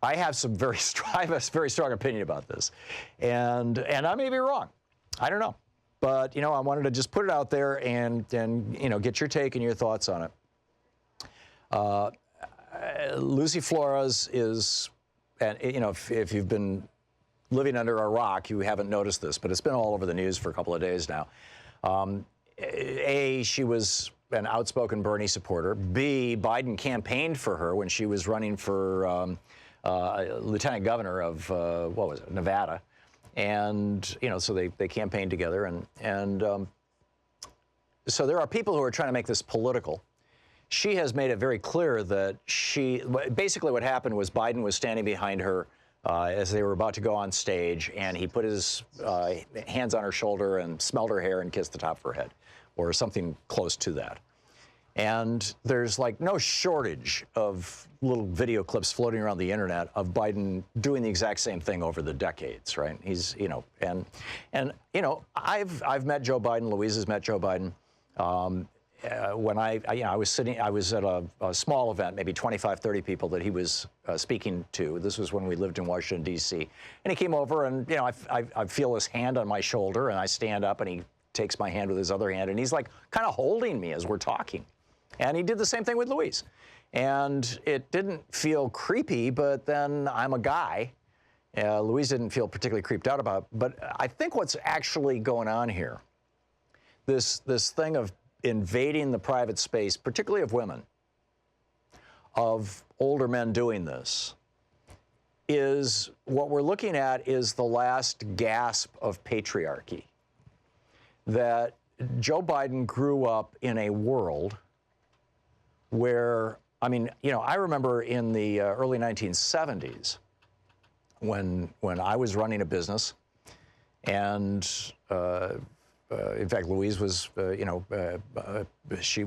I have I have a very strong opinion about this, and I may be wrong. I don't know, but you know, I wanted to just put it out there and you know, get your take and your thoughts on it. Lucy Flores is, and you know, if you've been living under a rock, you haven't noticed this, but it's been all over the news for a couple of days now. A, she was an outspoken Bernie supporter. B, Biden campaigned for her when she was running for lieutenant governor of, what was it, Nevada. And, you know, so they campaigned together. And so there are people who are trying to make this political. She has made it very clear that basically what happened was Biden was standing behind her as they were about to go on stage, and he put his hands on her shoulder and smelled her hair and kissed the top of her head, or something close to that. And there's like no shortage of little video clips floating around the internet of Biden doing the exact same thing over the decades, right? He's, you know, and you know, I've met Joe Biden. Louise has met Joe Biden. When I was at a small event, maybe 25, 30 people that he was speaking to. This was when we lived in Washington, D.C. And he came over, and, you know, I feel his hand on my shoulder, and I stand up, and he takes my hand with his other hand, and he's like kind of holding me as we're talking. And he did the same thing with Louise. And it didn't feel creepy, but then I'm a guy. Louise didn't feel particularly creeped out about it. But I think what's actually going on here, this thing of invading the private space, particularly of women, of older men doing this, is what we're looking at is the last gasp of patriarchy. That Joe Biden grew up in a world where, I mean, you know, I remember in the early 1970s when I was running a business, and in fact, Louise was, you know, she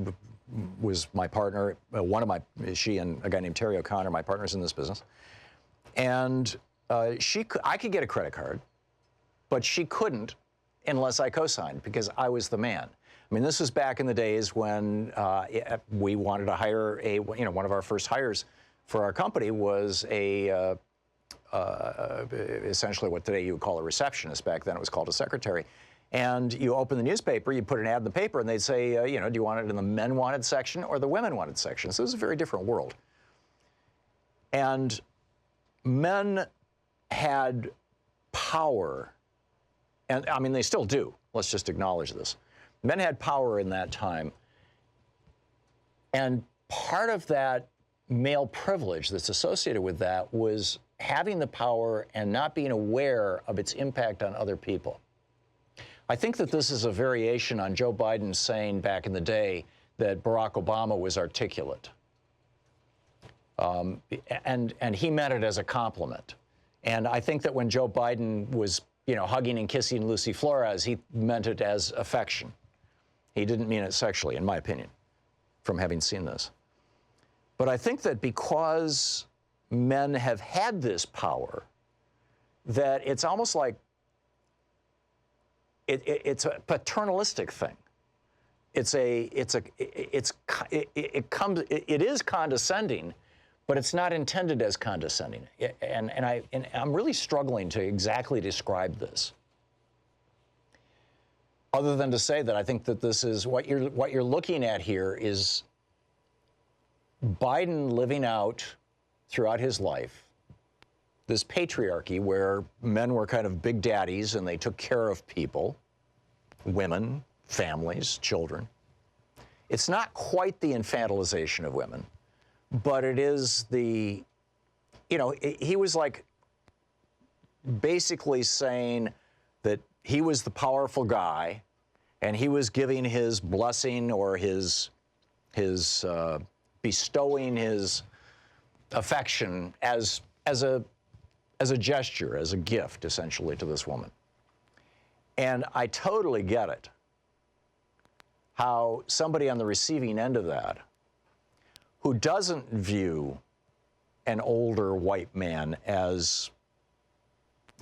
was my partner, she and a guy named Terry O'Connor, my partners in this business. And I could get a credit card, but she couldn't unless I co-signed, because I was the man. I mean, this was back in the days when we wanted to hire one of our first hires for our company was essentially what today you would call a receptionist. Back then it was called a secretary. And you open the newspaper, you put an ad in the paper, and they'd say, you know, do you want it in the men wanted section or the women wanted section? So it was a very different world. And men had power, and I mean, they still do. Let's just acknowledge this. Men had power in that time. And part of that male privilege that's associated with that was having the power and not being aware of its impact on other people. I think that this is a variation on Joe Biden saying back in the day that Barack Obama was articulate. And he meant it as a compliment. And I think that when Joe Biden was, you know, hugging and kissing Lucy Flores, he meant it as affection. He didn't mean it sexually, in my opinion, from having seen this. But I think that because men have had this power, that it's almost like it's a paternalistic thing. It is condescending, but it's not intended as condescending. And I'm really struggling to exactly describe this, other than to say that I think that this is what you're looking at here is Biden living out throughout his life this patriarchy where men were kind of big daddies and they took care of people, women, families, children. It's not quite the infantilization of women, but it is the, you know, he was like basically saying that he was the powerful guy and he was giving his blessing or his bestowing his affection as a gesture, as a gift, essentially, to this woman. And I totally get it, how somebody on the receiving end of that, who doesn't view an older white man as,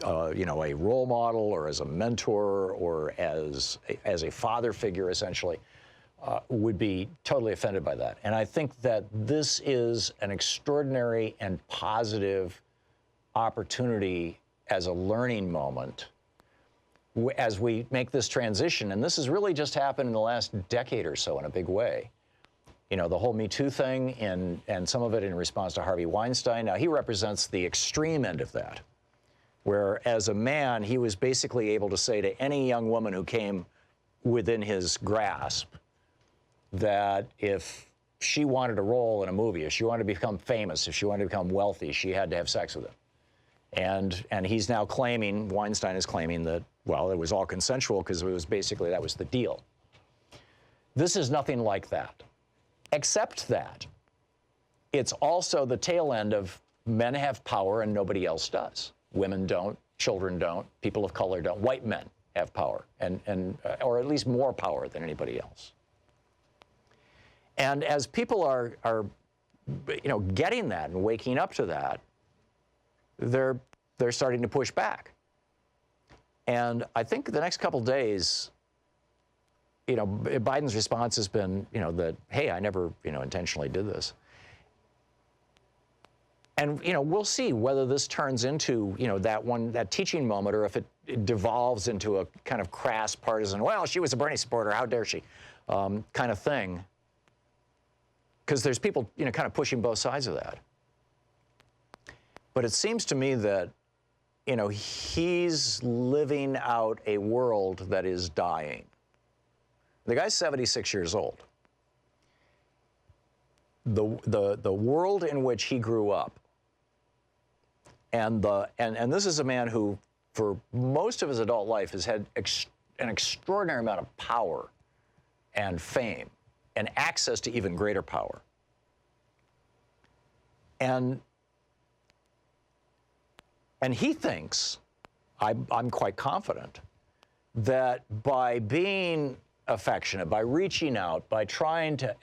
you know, a role model or as a mentor or as a father figure, essentially, would be totally offended by that. And I think that this is an extraordinary and positive opportunity as a learning moment as we make this transition. And this has really just happened in the last decade or so in a big way. You know, the whole Me Too thing, and some of it in response to Harvey Weinstein. Now, he represents the extreme end of that, where as a man, he was basically able to say to any young woman who came within his grasp that if she wanted a role in a movie, if she wanted to become famous, if she wanted to become wealthy, she had to have sex with him. And he's now claiming, Weinstein is claiming that, well, it was all consensual because it was basically, that was the deal. This is nothing like that, except that it's also the tail end of men have power and nobody else does. Women don't, children don't, people of color don't, white men have power, or at least more power than anybody else. And as people are getting that and waking up to that, they're starting to push back. And I think the next couple days, Biden's response has been, that, hey, I never, intentionally did this. And, we'll see whether this turns into, that teaching moment, or if it devolves into a kind of crass partisan, well, she was a Bernie supporter, how dare she, kind of thing. Because there's people, kind of pushing both sides of that. But it seems to me that, he's living out a world that is dying. The guy's 76 years old. The world in which he grew up, and this is a man who, for most of his adult life, has had an extraordinary amount of power and fame and access to even greater power. And he thinks, I'm quite confident, that by being affectionate, by reaching out, by trying to,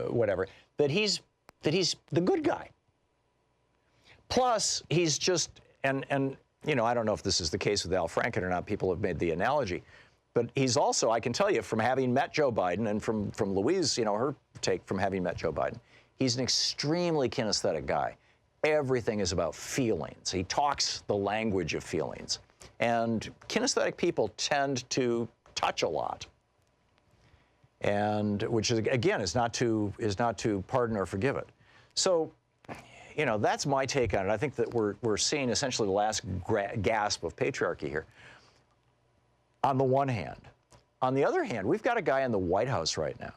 whatever, that he's the good guy. Plus, he's just, and I don't know if this is the case with Al Franken or not, people have made the analogy, but he's also, I can tell you from having met Joe Biden and from Louise, her take from having met Joe Biden, he's an extremely kinesthetic guy. Everything is about feelings. He talks the language of feelings. And kinesthetic people tend to touch a lot. And which is, again, is not to pardon or forgive it. So, that's my take on it. I think that we're seeing essentially the last gasp of patriarchy here, on the one hand. On the other hand, we've got a guy in the White House right now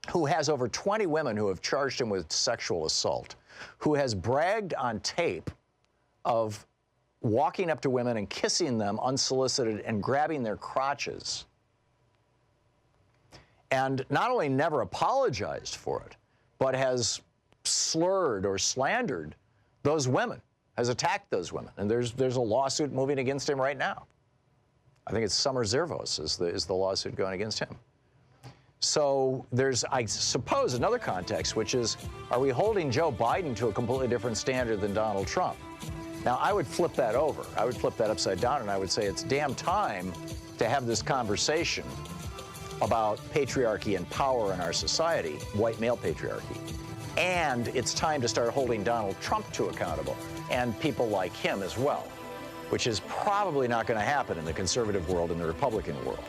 who has over 20 women who have charged him with sexual assault, who has bragged on tape of walking up to women and kissing them unsolicited and grabbing their crotches, and not only never apologized for it, but has slurred or slandered those women, has attacked those women. And there's a lawsuit moving against him right now. I think it's Summer Zervos is the lawsuit going against him. So there's, I suppose, another context, which is, are we holding Joe Biden to a completely different standard than Donald Trump? Now, I would flip that over. I would flip that upside down, and I would say it's damn time to have this conversation about patriarchy and power in our society, white male patriarchy. And it's time to start holding Donald Trump to accountable, and people like him as well, which is probably not going to happen in the conservative world and the Republican world.